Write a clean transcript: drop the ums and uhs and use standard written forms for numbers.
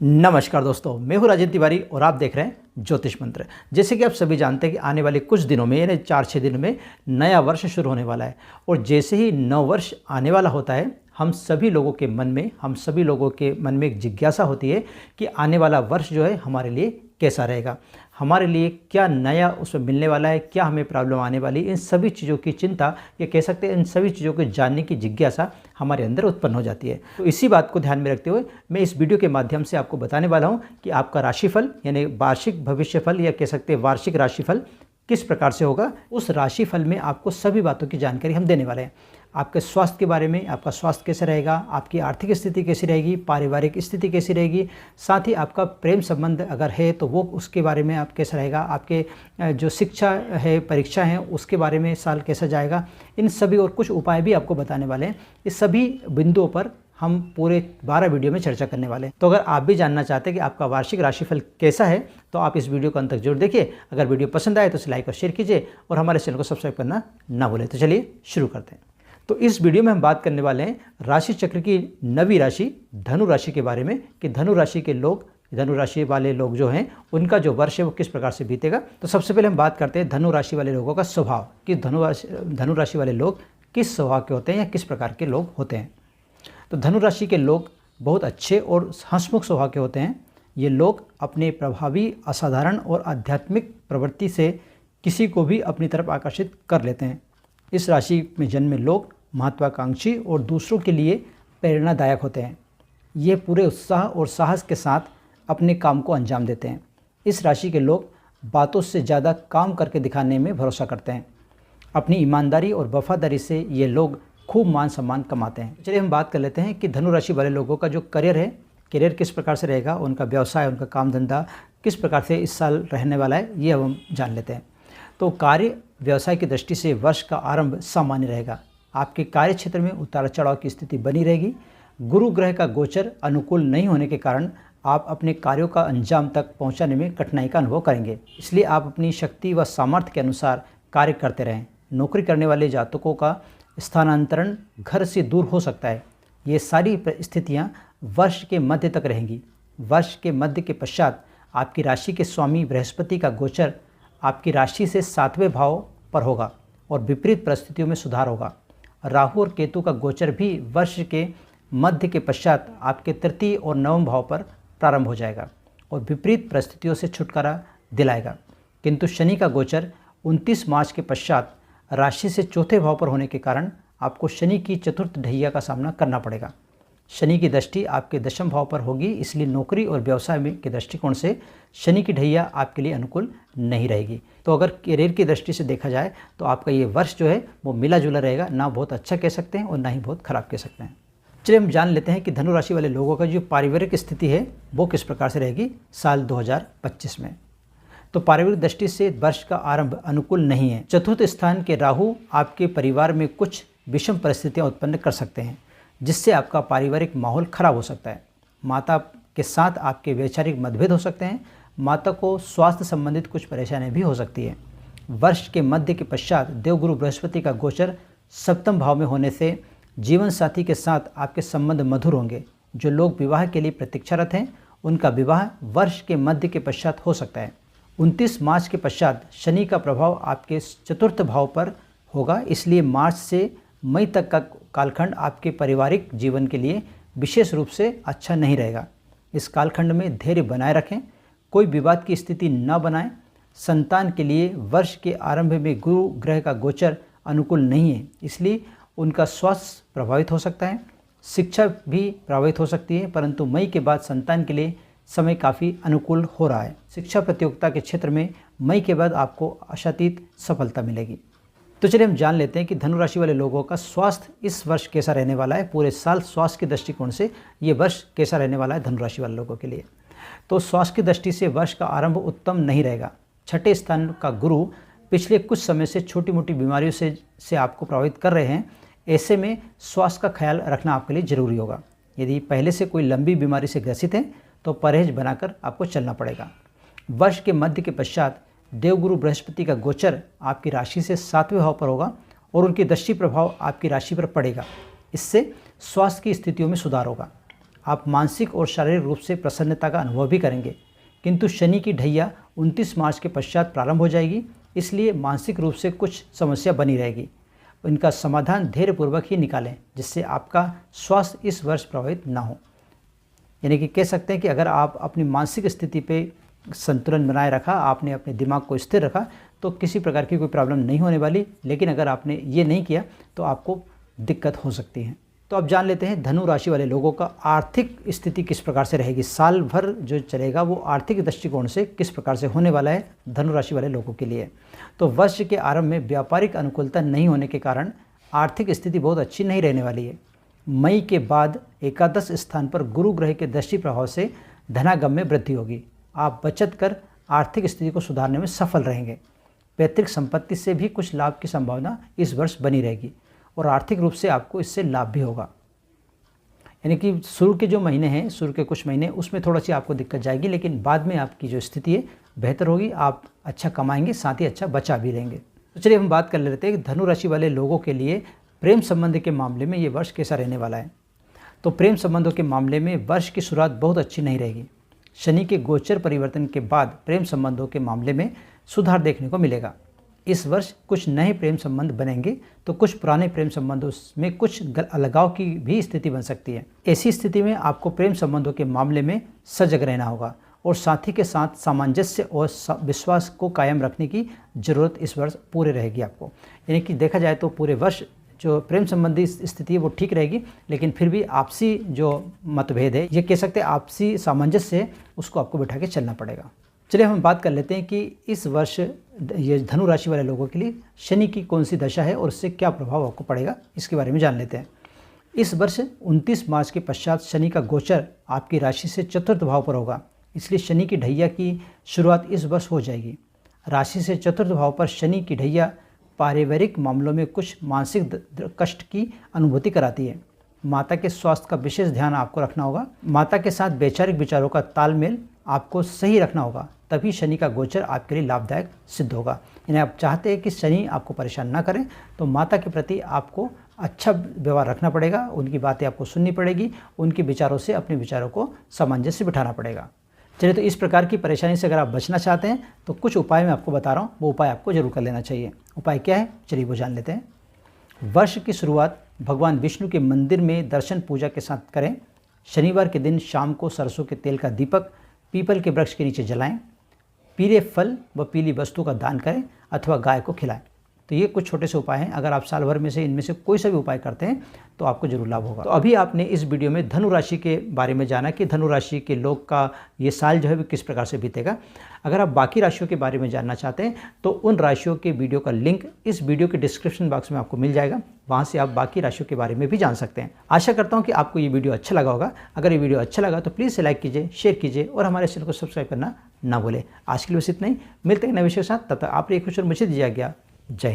नमस्कार दोस्तों, मैं हूँ राजेंद्र तिवारी और आप देख रहे हैं ज्योतिष मंत्र। जैसे कि आप सभी जानते हैं कि आने वाले कुछ दिनों में यानी 4-6 दिन में नया वर्ष शुरू होने वाला है और जैसे ही नव वर्ष आने वाला होता है हम सभी लोगों के मन में एक जिज्ञासा होती है कि आने वाला वर्ष जो है हमारे लिए कैसा रहेगा, हमारे लिए क्या नया उसमें मिलने वाला है, क्या हमें प्रॉब्लम आने वाली है। इन सभी चीज़ों की चिंता या कह सकते हैं इन सभी चीज़ों को जानने की जिज्ञासा हमारे अंदर उत्पन्न हो जाती है। तो इसी बात को ध्यान में रखते हुए मैं इस वीडियो के माध्यम से आपको बताने वाला हूँ कि आपका राशिफल यानी वार्षिक भविष्यफल या कह सकते हैं वार्षिक राशिफल किस प्रकार से होगा। उस राशिफल में आपको सभी बातों की जानकारी हम देने वाले हैं। आपके स्वास्थ्य के बारे में, आपका स्वास्थ्य कैसे रहेगा, आपकी आर्थिक स्थिति कैसी रहेगी, पारिवारिक स्थिति कैसी रहेगी, साथ ही आपका प्रेम संबंध अगर है तो वो उसके बारे में आप कैसा रहेगा, आपके जो शिक्षा है, परीक्षा है उसके बारे में साल कैसा जाएगा। इन सभी और कुछ उपाय भी आपको बताने वाले हैं। इस सभी बिंदुओं पर हम पूरे 12 वीडियो में चर्चा करने वाले हैं। तो अगर आप भी जानना चाहते हैं कि आपका वार्षिक राशिफल कैसा है तो आप इस वीडियो को अंत तक जरूर देखिए। अगर वीडियो पसंद आए तो इसे लाइक और शेयर कीजिए और हमारे चैनल को सब्सक्राइब करना ना भूलें। तो चलिए शुरू करते हैं। तो इस वीडियो में हम बात करने वाले हैं राशि चक्र की नवी राशि धनु राशि के बारे में कि धनु राशि वाले लोग जो हैं उनका जो वर्ष है वो किस प्रकार से बीतेगा। तो सबसे पहले हम बात करते हैं धनु राशि वाले लोगों का स्वभाव कि धनु राशि वाले लोग किस स्वभाव के होते हैं या किस प्रकार के लोग होते हैं। तो धनु राशि के लोग बहुत अच्छे और हंसमुख स्वभाव के होते हैं। ये लोग अपने प्रभावी, असाधारण और आध्यात्मिक प्रवृत्ति से किसी को भी अपनी तरफ आकर्षित कर लेते हैं। इस राशि में जन्मे लोग महत्वाकांक्षी और दूसरों के लिए प्रेरणादायक होते हैं। ये पूरे उत्साह और साहस के साथ अपने काम को अंजाम देते हैं। इस राशि के लोग बातों से ज़्यादा काम करके दिखाने में भरोसा करते हैं। अपनी ईमानदारी और वफादारी से ये लोग खूब मान सम्मान कमाते हैं। चलिए हम बात कर लेते हैं कि धनु राशि वाले लोगों का जो करियर किस प्रकार से रहेगा, उनका व्यवसाय, उनका काम धंधा किस प्रकार से इस साल रहने वाला है, ये अब हम जान लेते हैं। तो कार्य व्यवसाय की दृष्टि से वर्ष का आरंभ सामान्य रहेगा। आपके कार्य क्षेत्र में उतार चढ़ाव की स्थिति बनी रहेगी। गुरु ग्रह का गोचर अनुकूल नहीं होने के कारण आप अपने कार्यों का अंजाम तक पहुंचाने में कठिनाई का अनुभव करेंगे। इसलिए आप अपनी शक्ति व सामर्थ्य के अनुसार कार्य करते रहें। नौकरी करने वाले जातकों का स्थानांतरण घर से दूर हो सकता है। ये सारी स्थितियाँ वर्ष के मध्य तक रहेंगी। वर्ष के मध्य के पश्चात आपकी राशि के स्वामी बृहस्पति का गोचर आपकी राशि से 7वें भाव पर होगा और विपरीत परिस्थितियों में सुधार होगा। राहु और केतु का गोचर भी वर्ष के मध्य के पश्चात आपके तृतीय और नवम भाव पर प्रारंभ हो जाएगा और विपरीत परिस्थितियों से छुटकारा दिलाएगा। किंतु शनि का गोचर 29 मार्च के पश्चात राशि से चौथे भाव पर होने के कारण आपको शनि की चतुर्थ ढैया का सामना करना पड़ेगा। शनि की दृष्टि आपके दशम भाव पर होगी, इसलिए नौकरी और व्यवसाय में के दृष्टिकोण से शनि की ढैया आपके लिए अनुकूल नहीं रहेगी। तो अगर करियर की दृष्टि से देखा जाए तो आपका ये वर्ष जो है वो मिला जुला रहेगा, ना बहुत अच्छा कह सकते हैं और ना ही बहुत खराब कह सकते हैं। चलिए हम जान लेते हैं कि धनु राशि वाले लोगों का जो पारिवारिक स्थिति है वो किस प्रकार से रहेगी साल 2025 में। तो पारिवारिक दृष्टि से वर्ष का आरंभ अनुकूल नहीं है। चतुर्थ स्थान के राहु आपके परिवार में कुछ विषम परिस्थितियाँ उत्पन्न कर सकते हैं जिससे आपका पारिवारिक माहौल खराब हो सकता है। माता के साथ आपके वैचारिक मतभेद हो सकते हैं। माता को स्वास्थ्य संबंधित कुछ परेशानी भी हो सकती है। वर्ष के मध्य के पश्चात देवगुरु बृहस्पति का गोचर 7वें भाव में होने से जीवन साथी के साथ आपके संबंध मधुर होंगे। जो लोग विवाह के लिए प्रतीक्षारत हैं उनका विवाह वर्ष के मध्य के पश्चात हो सकता है। 29 मार्च के पश्चात शनि का प्रभाव आपके चतुर्थ भाव पर होगा, इसलिए मार्च से मई तक का कालखंड आपके पारिवारिक जीवन के लिए विशेष रूप से अच्छा नहीं रहेगा। इस कालखंड में धैर्य बनाए रखें, कोई विवाद की स्थिति न बनाएं। संतान के लिए वर्ष के आरंभ में गुरु ग्रह का गोचर अनुकूल नहीं है, इसलिए उनका स्वास्थ्य प्रभावित हो सकता है, शिक्षा भी प्रभावित हो सकती है। परंतु मई के बाद संतान के लिए समय काफ़ी अनुकूल हो रहा है। शिक्षा प्रतियोगिता के क्षेत्र में मई के बाद आपको आशातीत सफलता मिलेगी। तो चलिए हम जान लेते हैं कि धनु राशि वाले लोगों का स्वास्थ्य इस वर्ष कैसा रहने वाला है। पूरे साल स्वास्थ्य के दृष्टिकोण से ये वर्ष कैसा रहने वाला है धनु राशि वाले लोगों के लिए। तो स्वास्थ्य की दृष्टि से वर्ष का आरंभ उत्तम नहीं रहेगा। 6ठे स्थान का गुरु पिछले कुछ समय से छोटी मोटी बीमारियों से आपको प्रभावित कर रहे हैं। ऐसे में स्वास्थ्य का ख्याल रखना आपके लिए ज़रूरी होगा। यदि पहले से कोई लंबी बीमारी से ग्रसित हैं तो परहेज बनाकर आपको चलना पड़ेगा। वर्ष के मध्य के पश्चात देवगुरु बृहस्पति का गोचर आपकी राशि से 7वें भाव पर होगा और उनकी दृष्टि प्रभाव आपकी राशि पर पड़ेगा। इससे स्वास्थ्य की स्थितियों में सुधार होगा। आप मानसिक और शारीरिक रूप से प्रसन्नता का अनुभव भी करेंगे, किंतु शनि की ढैया 29 मार्च के पश्चात प्रारंभ हो जाएगी, इसलिए मानसिक रूप से कुछ समस्या बनी रहेगी। इनका समाधान धैर्यपूर्वक ही निकालें, जिससे आपका स्वास्थ्य इस वर्ष प्रभावित ना हो। यानी कि कह सकते हैं कि अगर आप अपनी मानसिक स्थिति पे संतुलन बनाए रखा, आपने अपने दिमाग को स्थिर रखा, तो किसी प्रकार की कोई प्रॉब्लम नहीं होने वाली। लेकिन अगर आपने ये नहीं किया तो आपको दिक्कत हो सकती है। तो अब जान लेते हैं धनु राशि वाले लोगों का आर्थिक स्थिति किस प्रकार से रहेगी। साल भर जो चलेगा वो आर्थिक दृष्टिकोण से किस प्रकार से होने वाला है धनु राशि वाले लोगों के लिए। तो वर्ष के आरंभ में व्यापारिक अनुकूलता नहीं होने के कारण आर्थिक स्थिति बहुत अच्छी नहीं रहने वाली है। मई के बाद एकादश स्थान पर गुरु ग्रह के दृष्टि प्रभाव से धनागम में वृद्धि होगी। आप बचत कर आर्थिक स्थिति को सुधारने में सफल रहेंगे। पैतृक संपत्ति से भी कुछ लाभ की संभावना इस वर्ष बनी रहेगी और आर्थिक रूप से आपको इससे लाभ भी होगा। यानी कि शुरू के जो महीने हैं, शुरू के कुछ महीने, उसमें थोड़ा सी आपको दिक्कत जाएगी, लेकिन बाद में आपकी जो स्थिति है बेहतर होगी। आप अच्छा कमाएंगे, साथ ही अच्छा बचा भी रहेंगे। तो चलिए हम बात कर लेते हैं कि धनु राशि वाले लोगों के लिए प्रेम संबंध के मामले में ये वर्ष कैसा रहने वाला है। तो प्रेम संबंधों के मामले में वर्ष की शुरुआत बहुत अच्छी नहीं रहेगी। शनि के गोचर परिवर्तन के बाद प्रेम संबंधों के मामले में सुधार देखने को मिलेगा। इस वर्ष कुछ नए प्रेम संबंध बनेंगे, तो कुछ पुराने प्रेम संबंधों में कुछ अलगाव की भी स्थिति बन सकती है। ऐसी स्थिति में आपको प्रेम संबंधों के मामले में सजग रहना होगा और साथी के साथ सामंजस्य और विश्वास को कायम रखने की ज़रूरत इस वर्ष पूरे रहेगी आपको। यानी कि देखा जाए तो पूरे वर्ष जो प्रेम संबंधी स्थिति है वो ठीक रहेगी, लेकिन फिर भी आपसी जो मतभेद है, ये कह सकते हैं आपसी सामंजस्य है, उसको आपको बिठा के चलना पड़ेगा। चलिए हम बात कर लेते हैं कि इस वर्ष ये धनु राशि वाले लोगों के लिए शनि की कौन सी दशा है और उससे क्या प्रभाव आपको पड़ेगा, इसके बारे में जान लेते हैं। इस वर्ष 29 मार्च के पश्चात शनि का गोचर आपकी राशि से चतुर्थ भाव पर होगा, इसलिए शनि की ढैया की शुरुआत इस वर्ष हो जाएगी। राशि से चतुर्थ भाव पर शनि की ढैया पारिवारिक मामलों में कुछ मानसिक कष्ट की अनुभूति कराती है। माता के स्वास्थ्य का विशेष ध्यान आपको रखना होगा। माता के साथ वैचारिक विचारों का तालमेल आपको सही रखना होगा, तभी शनि का गोचर आपके लिए लाभदायक सिद्ध होगा। यानी आप चाहते हैं कि शनि आपको परेशान ना करें, तो माता के प्रति आपको अच्छा व्यवहार रखना पड़ेगा, उनकी बातें आपको सुननी पड़ेगी, उनके विचारों से अपने विचारों को सामंजस्य बिठाना पड़ेगा। चलिए, तो इस प्रकार की परेशानी से अगर आप बचना चाहते हैं तो कुछ उपाय मैं आपको बता रहा हूँ, वो उपाय आपको जरूर कर लेना चाहिए। उपाय क्या है, चलिए वो जान लेते हैं। वर्ष की शुरुआत भगवान विष्णु के मंदिर में दर्शन पूजा के साथ करें। शनिवार के दिन शाम को सरसों के तेल का दीपक पीपल के वृक्ष के नीचे जलाएं। पीले फल व पीली वस्तु का दान करें अथवा गाय को खिलाएं। तो ये कुछ छोटे से उपाय हैं। अगर आप साल भर में से इनमें से कोई सा भी उपाय करते हैं तो आपको जरूर लाभ होगा। तो अभी आपने इस वीडियो में धनु राशि के बारे में जाना कि धनु राशि के लोग का ये साल जो है वो किस प्रकार से बीतेगा। अगर आप बाकी राशियों के बारे में जानना चाहते हैं तो उन राशियों के वीडियो का लिंक इस वीडियो के डिस्क्रिप्शन बॉक्स में आपको मिल जाएगा, वहाँ से आप बाकी राशियों के बारे में भी जान सकते हैं। आशा करता हूँ कि आपको ये वीडियो अच्छा लगा होगा। अगर ये वीडियो अच्छा लगा तो प्लीज़ लाइक कीजिए, शेयर कीजिए और हमारे चैनल को सब्सक्राइब करना ना भूलें। आज के लिए बस इतना ही, मिलते हैं नए विषय के साथ। तब तक आप ये खुश और मुझे दिया गया। जय हिंद।